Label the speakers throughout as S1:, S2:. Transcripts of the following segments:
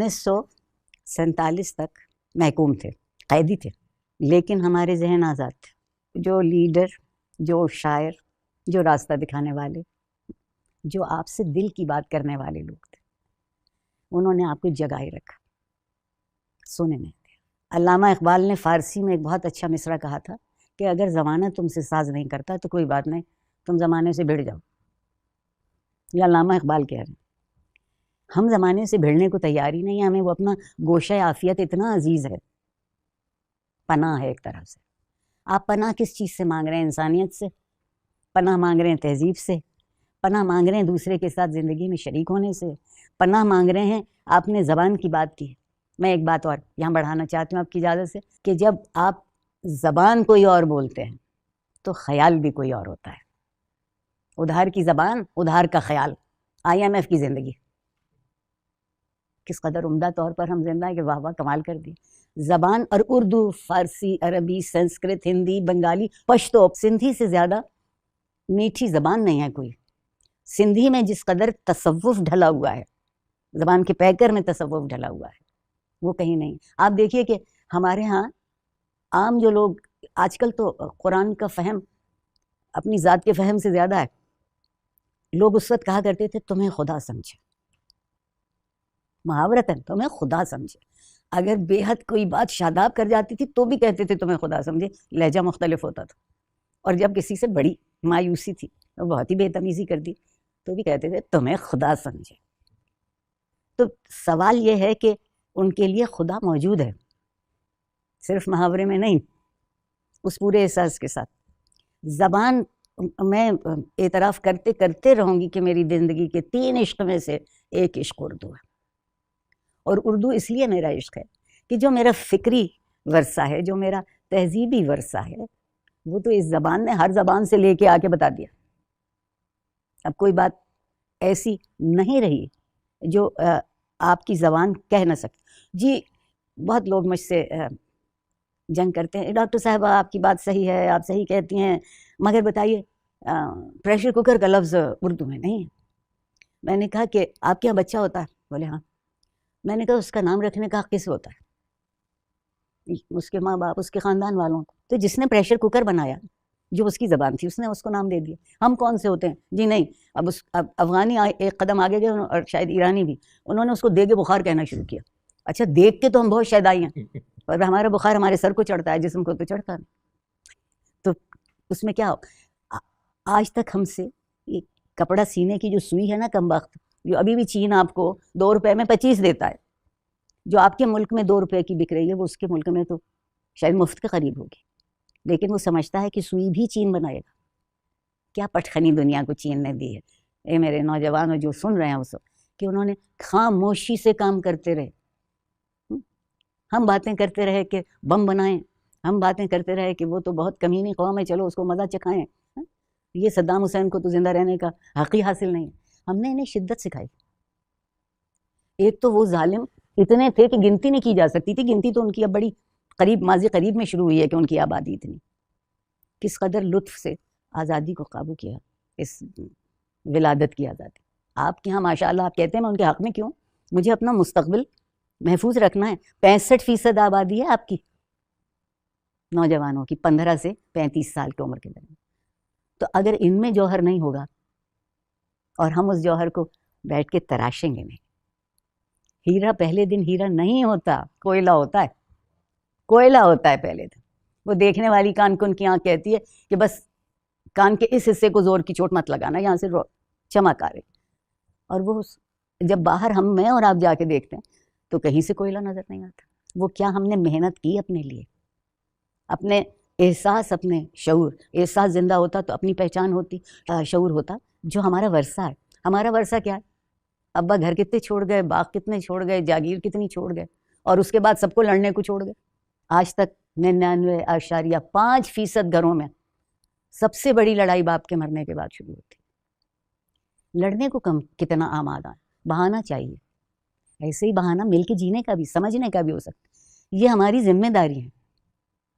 S1: 1947 تک محکوم تھے، قیدی تھے، لیکن ہمارے ذہن آزاد تھے. جو لیڈر، جو شاعر، جو راستہ دکھانے والے، جو آپ سے دل کی بات کرنے والے لوگ تھے، انہوں نے آپ کو جگائے رکھا، سونے نہیں دیا. علامہ اقبال نے فارسی میں ایک بہت اچھا مصرع کہا تھا کہ اگر زمانہ تم سے ساز نہیں کرتا تو کوئی بات نہیں، تم زمانے سے بھڑ جاؤ. یہ علامہ اقبال کہہ رہے ہیں. ہم زمانے سے بھیڑنے کو تیار ہی نہیں ہیں. ہمیں وہ اپنا گوشہ عافیت اتنا عزیز ہے، پناہ ہے ایک طرح سے. آپ پناہ کس چیز سے مانگ رہے ہیں؟ انسانیت سے پناہ مانگ رہے ہیں، تہذیب سے پناہ مانگ رہے ہیں، دوسرے کے ساتھ زندگی میں شریک ہونے سے پناہ مانگ رہے ہیں. آپ نے زبان کی بات کی. میں ایک بات اور یہاں بڑھانا چاہتی ہوں آپ کی اجازت سے، کہ جب آپ زبان کوئی اور بولتے ہیں تو خیال بھی کوئی اور ہوتا ہے. ادھار کی زبان، ادھار کا خیال. IMF کی زندگی کس قدر عمدہ طور پر ہم زندہ ہیں کہ واہ واہ کمال کر دی. زبان اور اردو، فارسی، عربی، سنسکرت، ہندی، بنگالی، پشتو، سندھی سے زیادہ میٹھی زبان نہیں ہے کوئی. سندھی میں جس قدر تصوف ڈھلا ہوا ہے، زبان کے پیکر میں تصوف ڈھلا ہوا ہے، وہ کہیں نہیں. آپ دیکھیے کہ ہمارے ہاں عام جو لوگ آج کل تو قرآن کا فہم اپنی ذات کے فہم سے زیادہ ہے. لوگ اس وقت کہا کرتے تھے تمہیں خدا سمجھے، محاورتاً تمہیں خدا سمجھے. اگر بے حد کوئی بات شاداب کر جاتی تھی تو بھی کہتے تھے تمہیں خدا سمجھے، لہجہ مختلف ہوتا تھا. اور جب کسی سے بڑی مایوسی تھی، بہت ہی بے تمیزی کر دی، تو بھی کہتے تھے تمہیں خدا سمجھے. تو سوال یہ ہے کہ ان کے لیے خدا موجود ہے، صرف محاورے میں نہیں، اس پورے احساس کے ساتھ. زبان میں اعتراف کرتے کرتے رہوں گی کہ میری زندگی کے 3 عشق میں سے ایک عشق اردو ہے. اور اردو اس لیے میرا عشق ہے کہ جو میرا فکری ورثہ ہے، جو میرا تہذیبی ورثہ ہے، وہ تو اس زبان نے ہر زبان سے لے کے آ کے بتا دیا. اب کوئی بات ایسی نہیں رہی جو آپ کی زبان کہہ نہ سکتے. جی بہت لوگ مجھ سے جنگ کرتے ہیں، ڈاکٹر صاحبہ آپ کی بات صحیح ہے، آپ صحیح کہتی ہیں، مگر بتائیے پریشر کوکر کا لفظ اردو میں نہیں ہے. میں نے کہا کہ آپ کے یہاں بچہ ہوتا ہے؟ بولے ہاں. میں نے کہا اس کا نام رکھنے کا حق کس ہوتا ہے؟ اس کے ماں باپ، اس کے خاندان والوں کو. تو جس نے پریشر کوکر بنایا، جو اس کی زبان تھی، اس نے اس کو نام دے دیا. ہم کون سے ہوتے ہیں؟ جی نہیں. اب افغانی ایک قدم آگے گئے، اور شاید ایرانی بھی، انہوں نے اس کو دیگ بخار کہنا شروع کیا. اچھا دیکھ کے تو ہم بہت شیدائی ہیں، اور ہمارا بخار ہمارے سر کو چڑھتا ہے، جسم کو تو چڑھتا نہیں. تو اس میں کیا ہو؟ آج تک ہم سے یہ کپڑا سینے کی جو سوئی ہے نا کم وقت، جو ابھی بھی چین آپ کو 2 روپے میں 25 دیتا ہے، جو آپ کے ملک میں 2 روپے کی بک رہی ہے، وہ اس کے ملک میں تو شاید مفت کے قریب ہوگی. لیکن وہ سمجھتا ہے کہ سوئی بھی چین بنائے گا. کیا پٹخنی دنیا کو چین نے دی ہے. اے میرے نوجوانوں جو سن رہے ہیں اس وقت، کہ انہوں نے خاموشی سے کام کرتے رہے. ہم باتیں کرتے رہے کہ بم بنائیں، ہم باتیں کرتے رہے کہ وہ تو بہت کمینی قوم ہے، چلو اس کو مزہ چکھائیں. یہ صدام حسین کو تو زندہ رہنے کا حق ہی حاصل نہیں. ہم نے انہیں شدت سکھائی. ایک تو وہ ظالم اتنے تھے کہ گنتی نہیں کی جا سکتی تھی. گنتی تو ان کی اب بڑی قریب، ماضی قریب میں شروع ہوئی ہے کہ ان کی آبادی اتنی. کس قدر لطف سے آزادی کو قابو کیا، اس ولادت کی آزادی. آپ کے یہاں ماشاء اللہ آپ کہتے ہیں میں ان کے حق میں کیوں؟ مجھے اپنا مستقبل محفوظ رکھنا ہے. 65% آبادی ہے آپ کی نوجوانوں کی 15 سے 35 سال کی عمر کے درمیان. تو اگر ان میں جوہر نہیں ہوگا اور ہم اس جوہر کو بیٹھ کے تراشیں گے نہیں. ہیرا پہلے دن ہیرا نہیں ہوتا، کوئلہ ہوتا ہے. کوئلہ ہوتا ہے پہلے دن. وہ دیکھنے والی کان کن کی آنکھ کہتی ہے کہ بس کان کے اس حصے کو زور کی چوٹ مت لگانا، یہاں سے چمک آ رہی. اور وہ جب باہر میں اور آپ جا کے دیکھتے ہیں تو کہیں سے کوئلہ نظر نہیں آتا. وہ کیا ہم نے محنت کی اپنے لیے، اپنے احساس، اپنے شعور. احساس زندہ ہوتا تو اپنی پہچان ہوتی، شعور ہوتا جو ہمارا ورثہ ہے. ہمارا ورثہ کیا ہے؟ ابا گھر کتنے چھوڑ گئے، باغ کتنے چھوڑ گئے، جاگیر کتنی چھوڑ گئے، اور اس کے بعد سب کو لڑنے کو چھوڑ گئے. آج تک 99.5% گھروں میں سب سے بڑی لڑائی باپ کے مرنے کے بعد شروع ہوتی. لڑنے کو کتنا آمادہ ہے. بہانا چاہیے. ایسے ہی بہانا مل کے جینے کا بھی، سمجھنے کا بھی ہو سکتا. یہ ہماری ذمہ داری ہے.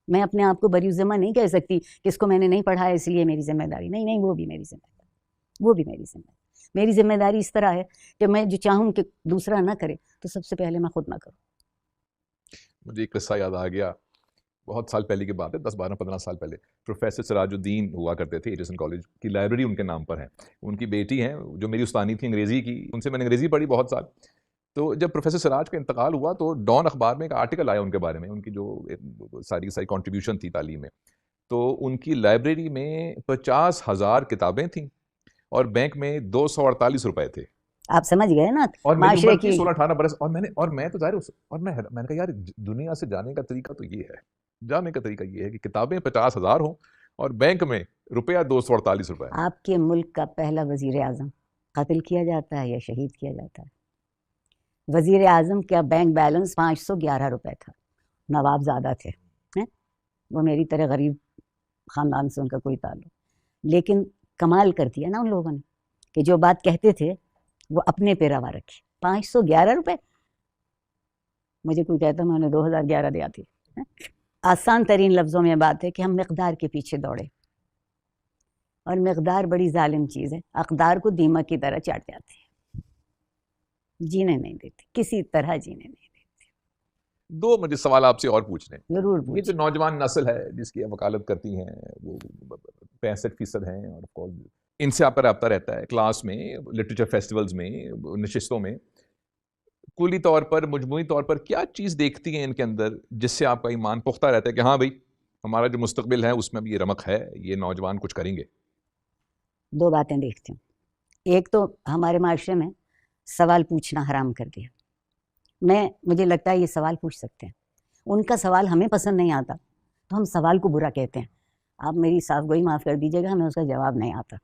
S1: میں اپنے آپ کو بری ذمہ نہیں کہہ سکتی کہ اس کو میں نے نہیں پڑھا ہے اس لیے میری ذمہ داری. نہیں، وہ بھی میری ذمہ داری، وہ بھی میری ذمہ داری. میری ذمہ داری اس طرح ہے کہ میں جو چاہوں کہ دوسرا نہ کرے تو سب سے پہلے میں خود نہ کروں.
S2: مجھے ایک قصہ یاد آ گیا, بہت سال پہلے کی بات ہے, 10-12-15 سال پہلے. پروفیسر سراج الدین ہوا کرتے تھے, ایجسن کالج کی لائبریری ان کے نام پر ہے. ان کی بیٹی ہیں جو میری استانی تھی انگریزی کی, ان سے میں نے انگریزی پڑھی بہت سال. تو جب پروفیسر سراج کا انتقال ہوا تو ڈان اخبار میں ایک آرٹیکل آیا ان کے بارے میں, ان کی جو ساری کنٹریبیوشن تھی تعلیم میں. تو ان کی لائبریری میں 50,000 کتابیں تھیں اور بینک میں 248 روپے تھے.
S1: آپ سمجھ گئے نا
S2: اور میری
S1: معاشرے
S2: عمر تھی
S1: کی.
S2: 16-18 برس, اور میں تو ظاہر اور میں نے کہا یار دنیا سے جانے کا طریقہ تو یہ ہے, جانے کا طریقہ یہ ہے کہ کتابیں 50,000 ہوں اور بینک میں روپیہ 248 روپے.
S1: آپ کے ملک کا پہلا وزیر اعظم قتل کیا جاتا ہے یا شہید کیا جاتا ہے. وزیر اعظم کا بینک بیلنس 511 روپے تھا, نواب زادہ تھے, وہ میری طرح غریب خاندان سے ان کا کوئی تعلق, لیکن کمال کر دیا نا ان لوگوں نے کہ جو بات کہتے تھے وہ اپنے پہ روا رکھے. 511 روپے, مجھے کوئی کہتا میں انہیں 2011 دیا تھی. آسان ترین لفظوں میں بات ہے کہ ہم مقدار کے پیچھے دوڑے, اور مقدار بڑی ظالم چیز ہے, اقدار کو دیمک کی طرح چاٹ جاتی ہے, جینے نہیں دیتی, کسی طرح جینے نہیں دیتی.
S2: دو مجھے سوال آپ سے اور پوچھنے.
S1: ضرور
S2: یہ جو نوجوان نسل ہے جس کی وکالت کرتی ہیں وہ 65% ہیں, اور ان سے آپ کا رابطہ رہتا ہے کلاس میں, لٹریچر فیسٹیولز میں, نشستوں میں, کلی طور پر مجموعی طور پر کیا چیز دیکھتی ہیں ان کے اندر جس سے آپ کا ایمان پختہ رہتا ہے کہ ہاں بھائی ہمارا جو مستقبل ہے اس میں بھی یہ رمق ہے, یہ نوجوان کچھ کریں گے؟
S1: دو باتیں دیکھتی ہوں. ایک تو ہمارے معاشرے میں سوال پوچھنا حرام کر دیا. مجھے لگتا ہے یہ سوال پوچھ سکتے ہیں, ان کا سوال ہمیں پسند نہیں آتا تو ہم سوال کو برا کہتے ہیں. آپ میری صاف گوئی معاف کر دیجیے گا, ہمیں اس کا جواب نہیں آتا,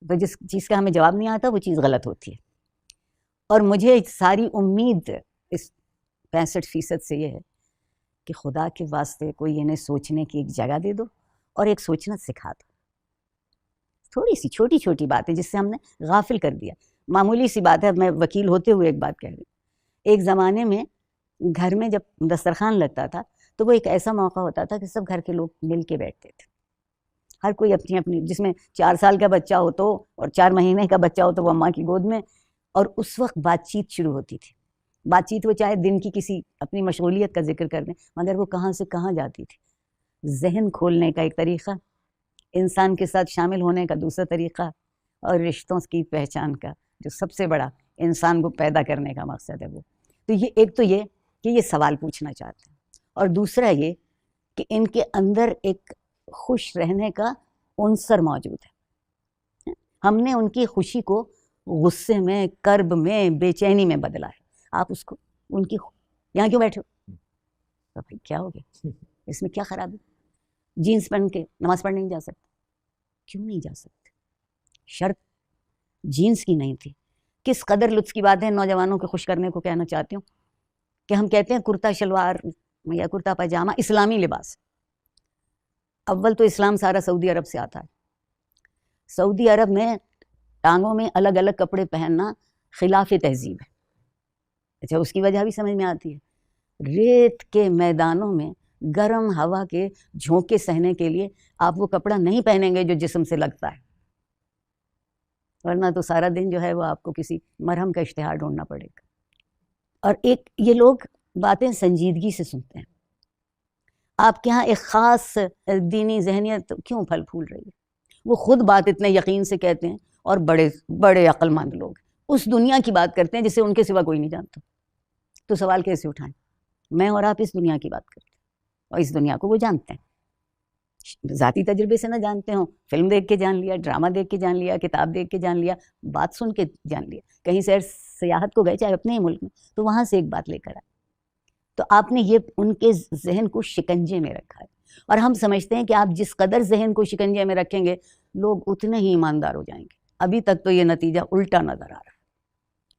S1: تو جس چیز کا ہمیں جواب نہیں آتا وہ چیز غلط ہوتی ہے. اور مجھے ساری امید اس 65% سے یہ ہے کہ خدا کے واسطے کوئی انہیں سوچنے کی ایک جگہ دے دو اور ایک سوچنا سکھا دو. تھوڑی سی چھوٹی چھوٹی باتیں جس سے ہم نے غافل کر دیا, معمولی سی بات ہے. میں وکیل ہوتے ہوئے ایک بات کہہ رہی ہوں, ایک زمانے میں گھر میں جب دسترخوان لگتا تھا تو وہ ایک ایسا موقع ہوتا تھا کہ سب گھر کے لوگ مل کے بیٹھتے تھے, ہر کوئی اپنی اپنی, جس میں 4 سال کا بچہ ہو تو اور 4 مہینے کا بچہ ہو تو وہ اماں کی گود میں, اور اس وقت بات چیت شروع ہوتی تھی. بات چیت وہ چاہے دن کی کسی اپنی مشغولیت کا ذکر کر دیں, مگر وہ کہاں سے کہاں جاتی تھی. ذہن کھولنے کا ایک طریقہ, انسان کے ساتھ شامل ہونے کا دوسرا طریقہ, اور رشتوں کی پہچان کا جو سب سے بڑا انسان کو پیدا کرنے کا مقصد ہے وہ. تو یہ ایک تو یہ کہ یہ سوال پوچھنا چاہتے ہیں, اور دوسرا یہ کہ ان کے اندر ایک خوش رہنے کا عنصر موجود ہے. ہم نے ان کی خوشی کو غصے میں, کرب میں, بے چینی میں بدلا ہے. آپ اس کو ان کی یہاں کیوں بیٹھے ہو, بھائی کیا ہو گیا, اس میں کیا خرابی, جینس پہن کے نماز پڑھنے نہیں جا سکتے, کیوں نہیں جا سکتے, شرط جینس کی نہیں تھی. کس قدر لطف کی بات ہے, نوجوانوں کو خوش کرنے کو کہنا چاہتی ہوں کہ ہم کہتے ہیں کرتا شلوار یا کرتا پاجامہ اسلامی لباس. اول تو اسلام سارا سعودی عرب سے آتا ہے. سعودی عرب میں ٹانگوں میں الگ الگ کپڑے پہننا خلاف تہذیب ہے. اچھا, اس کی وجہ بھی سمجھ میں آتی ہے. ریت کے میدانوں میں گرم ہوا کے جھونکے سہنے کے لیے آپ وہ کپڑا نہیں پہنیں گے جو جسم سے لگتا ہے, ورنہ تو سارا دن جو ہے وہ آپ کو کسی مرہم کا اشتہار ڈھونڈنا پڑے گا. اور ایک یہ لوگ باتیں سنجیدگی سے سنتے ہیں. آپ کے ہاں ایک خاص دینی ذہنیت کیوں پھل پھول رہی ہے, وہ خود بات اتنے یقین سے کہتے ہیں, اور بڑے بڑے عقل مند لوگ اس دنیا کی بات کرتے ہیں جسے ان کے سوا کوئی نہیں جانتا. تو سوال کیسے اٹھائیں, میں اور آپ اس دنیا کی بات کرتے ہیں اور اس دنیا کو وہ جانتے ہیں. ذاتی تجربے سے نہ جانتے ہوں, فلم دیکھ کے جان لیا, ڈرامہ دیکھ کے جان لیا, کتاب دیکھ کے جان لیا, بات سن کے جان لیا, کہیں سیاحت کو گئے چاہے اپنے ہی ملک میں تو وہاں سے ایک بات لے کر آئے. تو آپ نے یہ ان کے ذہن کو شکنجے میں رکھا ہے, اور ہم سمجھتے ہیں کہ آپ جس قدر ذہن کو شکنجے میں رکھیں گے لوگ اتنے ہی ایماندار ہو جائیں گے. ابھی تک تو یہ نتیجہ الٹا نظر آ رہا ہے.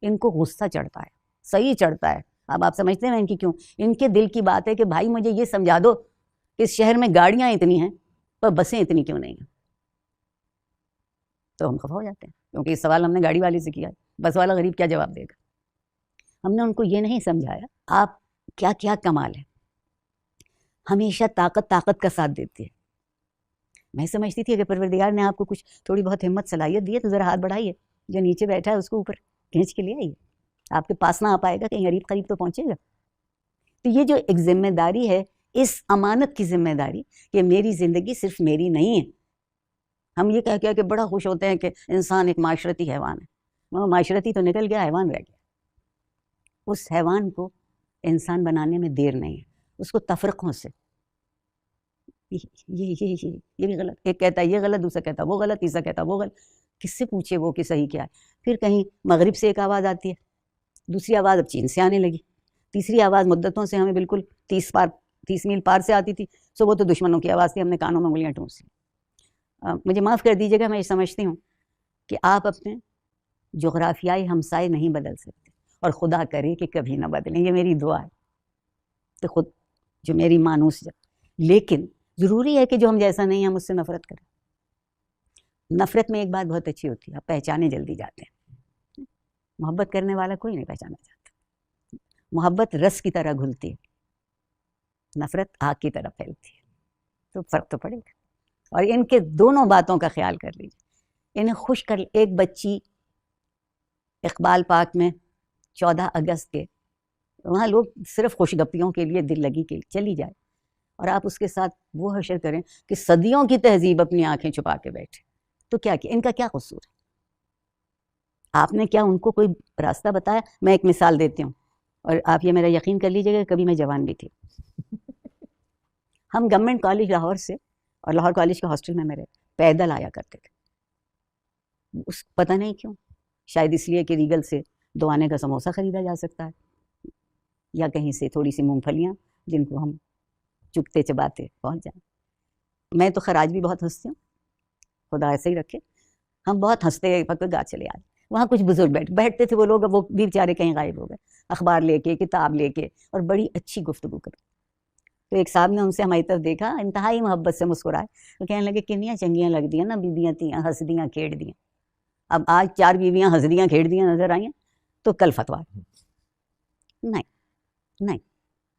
S1: ان کو غصہ چڑھتا ہے, صحیح چڑھتا ہے. اب آپ سمجھتے ہیں ان کی کیوں, ان کے دل کی بات ہے کہ بھائی مجھے یہ سمجھا دو کہ اس شہر میں گاڑیاں اتنی ہیں پر بسیں اتنی کیوں نہیں ہیں. تو ہم خفا ہو جاتے ہیں, کیونکہ یہ سوال ہم نے گاڑی والے سے کیا ہے, بس والا غریب کیا جواب دے گا. ہم نے ان کو یہ نہیں سمجھایا آپ کیا کیا کمال ہے. ہمیشہ طاقت کا ساتھ دیتی ہے. میں سمجھتی تھی کہ پروردگار نے آپ کو کچھ تھوڑی بہت ہمت صلاحیت دی ہے تو ذرا ہاتھ بڑھائیے, جو نیچے بیٹھا ہے اس کو اوپر کھینچ کے لے آئیے. آپ کے پاس نہ آ پائے گا, کہیں قریب قریب تو پہنچے گا. تو یہ جو ایک ذمہ داری ہے, اس امانت کی ذمہ داری کہ میری زندگی صرف میری نہیں ہے. ہم یہ کہہ کے بڑا خوش ہوتے ہیں کہ انسان ایک معاشرتی حیوان ہے. وہ معاشرتی تو نکل گیا, حیوان رہ گیا. اس حیوان کو انسان بنانے میں دیر نہیں ہے, اس کو تفرقوں سے یہ بھی غلط, ایک کہتا ہے یہ غلط, دوسرا کہتا ہے وہ غلط, تیسرا کہتا ہے وہ غلط. کس سے پوچھے وہ کہ صحیح کیا ہے؟ پھر کہیں مغرب سے ایک آواز آتی ہے, دوسری آواز اب چین سے آنے لگی, تیسری آواز مدتوں سے ہمیں بالکل 30 میل پار سے آتی تھی, سو وہ تو دشمنوں کی آواز تھی, ہم نے کانوں میں انگلیاں ٹھونس لی. مجھے معاف کر دیجیے گا, میں یہ سمجھتی ہوں کہ آپ اپنے جغرافیائی ہمسائے نہیں بدل سکتے, اور خدا کرے کہ کبھی نہ بدلیں, یہ میری دعا ہے. تو خود جو میری مانوس جب, لیکن ضروری ہے کہ جو ہم جیسا نہیں ہے ہم اس سے نفرت کریں. نفرت میں ایک بات بہت اچھی ہوتی ہے, آپ پہچانے جلدی جاتے ہیں. محبت کرنے والا کوئی نہیں پہچانا چاہتا. محبت رس کی طرح گھلتی ہے, نفرت آگ کی طرح پھیلتی ہے. تو فرق تو پڑے گا. اور ان کے دونوں باتوں کا خیال کر لیجیے. انہیں خوش کر, ایک بچی اقبال پارک میں 14 اگست کے, وہاں لوگ صرف خوش گپیوں کے لیے, دل لگی کے لیے چلی جائے, اور آپ اس کے ساتھ وہ حشر کریں کہ صدیوں کی تہذیب اپنی آنکھیں چھپا کے بیٹھے. تو کیا ان کا کیا قصور ہے؟ آپ نے کیا ان کو کوئی راستہ بتایا؟ میں ایک مثال دیتی ہوں, اور آپ یہ میرا یقین کر لیجیے گا, کبھی میں جوان بھی تھی. ہم گورنمنٹ کالج لاہور سے, اور لاہور کالج کے ہاسٹل میں میرے پیدل آیا کرتے تھے. اس پتہ نہیں کیوں, شاید اس لیے کہ ریگل سے 2 آنے کا سموسہ خریدا جا سکتا ہے, یا کہیں سے تھوڑی سی مونگ پھلیاں جن کو ہم چکتے چباتے پہنچ جائیں. میں تو خراج بھی بہت ہنستی ہوں, خدا ایسے ہی رکھے. ہم بہت ہنستے پکے گا چلے آئے. وہاں کچھ بزرگ بیٹھتے تھے, وہ لوگ وہ بھی بیچارے کہیں غائب ہو گئے, اخبار لے کے, کتاب لے کے, اور بڑی اچھی گفتگو کرتے. تو ایک صاحب نے ان سے ہماری طرف دیکھا, انتہائی محبت سے مسکرائے, تو کہنے لگے کنیاں چنگیاں لگ دیاں نا بیبیاں تیاں, ہنس دیاں کھیڑ دیاں. اب آج 4 بیویاں ہنس دیاں کھیڑ دیاں نظر آئیں تو کل فتویٰ.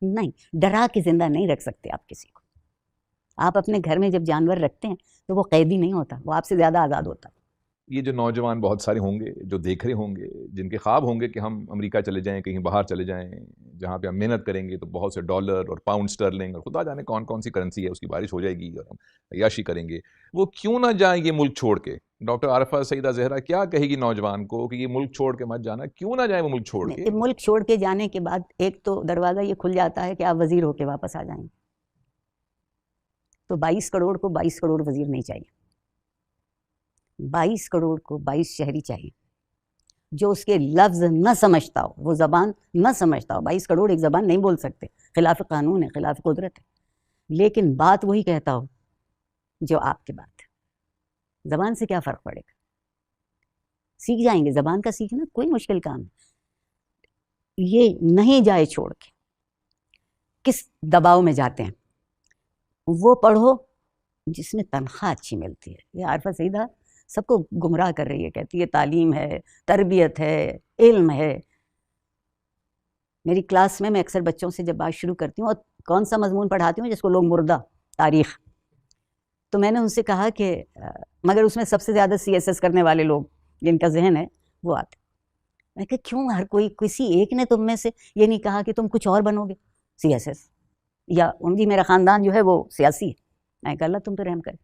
S1: نہیں, ڈرا کے زندہ نہیں رکھ سکتے آپ کسی کو. آپ اپنے گھر میں جب جانور رکھتے ہیں تو وہ قیدی نہیں ہوتا, وہ آپ سے زیادہ آزاد ہوتا.
S2: یہ جو نوجوان بہت سارے ہوں گے جو دیکھ رہے ہوں گے, جن کے خواب ہوں گے کہ ہم امریکہ چلے جائیں, کہیں باہر چلے جائیں, جہاں پہ ہم محنت کریں گے تو بہت سے ڈالر اور پاؤنڈ اسٹرلنگ اور خدا جانے کون کون سی کرنسی ہے اس کی بارش ہو جائے گی اور ہم عیاشی کریں گے, وہ کیوں نہ جائیں یہ ملک چھوڑ کے؟ ڈاکٹر عارفہ سیدہ زہرا کیا کہے گی نوجوان کو کہ یہ ملک چھوڑ کے مت جانا, کیوں نہ جائیں وہ ملک چھوڑ کے؟
S1: ملک چھوڑ کے جانے کے بعد ایک تو دروازہ یہ کھل جاتا ہے کہ آپ وزیر ہو کے واپس آ جائیں گے. تو 22 کروڑ کو 22 کروڑ وزیر نہیں چاہیے, 22 کروڑ کو 22 شہری چاہیے جو اس کے لفظ نہ سمجھتا ہو, وہ زبان نہ سمجھتا ہو. 22 کروڑ ایک زبان نہیں بول سکتے, خلاف قانون ہے, خلاف قدرت ہے, لیکن بات وہی کہتا ہو جو آپ کی بات ہے. زبان سے کیا فرق پڑے گا؟ سیکھ جائیں گے. زبان کا سیکھنا کوئی مشکل کام ہے. یہ نہیں جائے چھوڑ کے. کس دباؤ میں جاتے ہیں؟ وہ پڑھو جس میں تنخواہ اچھی ملتی ہے. یہ عارفہ سیدہ سب کو گمراہ کر رہی ہے, کہتی ہے تعلیم ہے, تربیت ہے, علم ہے. میری کلاس میں اکثر بچوں سے جب بات شروع کرتی ہوں, اور کون سا مضمون پڑھاتی ہوں جس کو لوگ مردہ, تاریخ, تو میں نے ان سے کہا کہ مگر اس میں سب سے زیادہ CSS کرنے والے لوگ جن کا ذہن ہے وہ آتے. میں کہ کیوں ہر کوئی, کسی ایک نے تم میں سے یہ نہیں کہا کہ تم کچھ اور بنو گے CSS, یا جی میرا خاندان جو ہے وہ سیاسی ہے؟ میں کہا اللہ تم تو رحم کرے.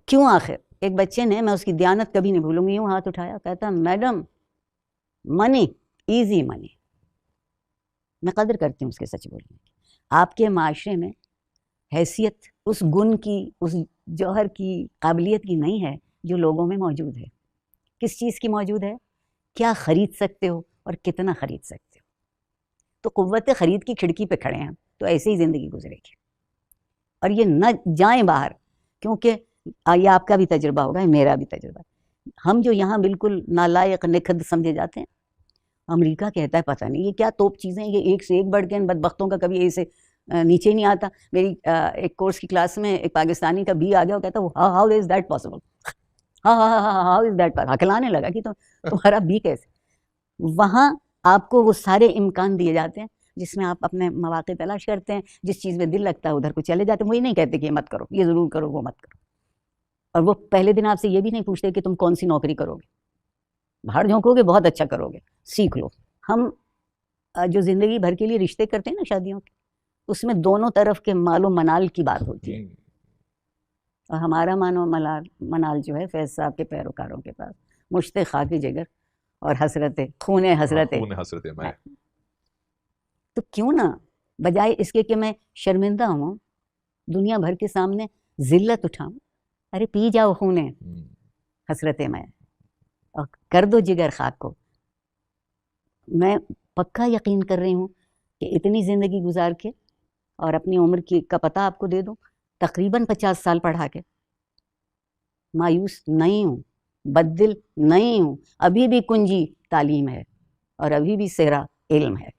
S1: کیوں آخر ایک بچے نے, میں اس کی دیانت کبھی نہیں بھولوں گی, یوں ہاتھ اٹھایا, کہتا میڈم منی, ایزی منی. میں قدر کرتی ہوں اس کے سچ بولنے کی. آپ کے معاشرے میں حیثیت اس گن کی, اس جوہر کی, قابلیت کی نہیں ہے جو لوگوں میں موجود ہے. کس چیز کی موجود ہے؟ کیا خرید سکتے ہو اور کتنا خرید سکتے ہو. تو قوت خرید کی کھڑکی پہ کھڑے ہیں, تو ایسے ہی زندگی گزرے گی. اور یہ نہ جائیں باہر, کیونکہ یہ آپ کا بھی تجربہ ہوگا, میرا بھی تجربہ. ہم جو یہاں بالکل نالائق نکھد سمجھے جاتے ہیں, امریکہ کہتا ہے پتہ نہیں یہ کیا توپ چیزیں, یہ ایک سے ایک بڑھ کے ان بدبختوں کا کبھی ایسے نیچے نہیں آتا. میری ایک کورس کی کلاس میں ایک پاکستانی کا بھی آ گیا, وہ کہتا ہے how is that possible, how is that possible, ہکلانے لگا کہ تمہارا بھی کیسے. وہاں آپ کو وہ سارے امکان دیے جاتے ہیں جس میں آپ اپنے مواقع تلاش کرتے ہیں, جس چیز میں دل لگتا ہے ادھر کو چلے جاتے ہیں. وہی نہیں کہتے کہ یہ مت کرو, یہ ضرور کرو, وہ مت کرو. اور وہ پہلے دن آپ سے یہ بھی نہیں پوچھتے کہ تم کون سی نوکری کرو گے، باہر جھونکو گے بہت اچھا کرو گے، سیکھ لو. ہم جو زندگی بھر کے لیے رشتے کرتے ہیں نا شادیوں کے، اس میں دونوں طرف کے مال و منال کی بات ہوتی ہے. اور ہمارا مان و منال جو ہے فیض صاحب کے پیروکاروں کے پاس مشت خاک جگر اور حسرت خون حسرت.
S2: میں
S1: تو کیوں نہ بجائے اس کے کہ میں شرمندہ ہوں، دنیا بھر کے سامنے ذلت اٹھاؤں، ارے پی جاؤ خون حسرت میں اور کر دو جگر خاک کو. میں پکا یقین کر رہی ہوں کہ اتنی زندگی گزار کے اور اپنی عمر کی کا پتہ آپ کو دے دوں، تقریباً 50 سال پڑھا کے مایوس نہیں ہوں، بددل نہیں ہوں. ابھی بھی کنجی تعلیم ہے اور ابھی بھی صحرا علم ہے.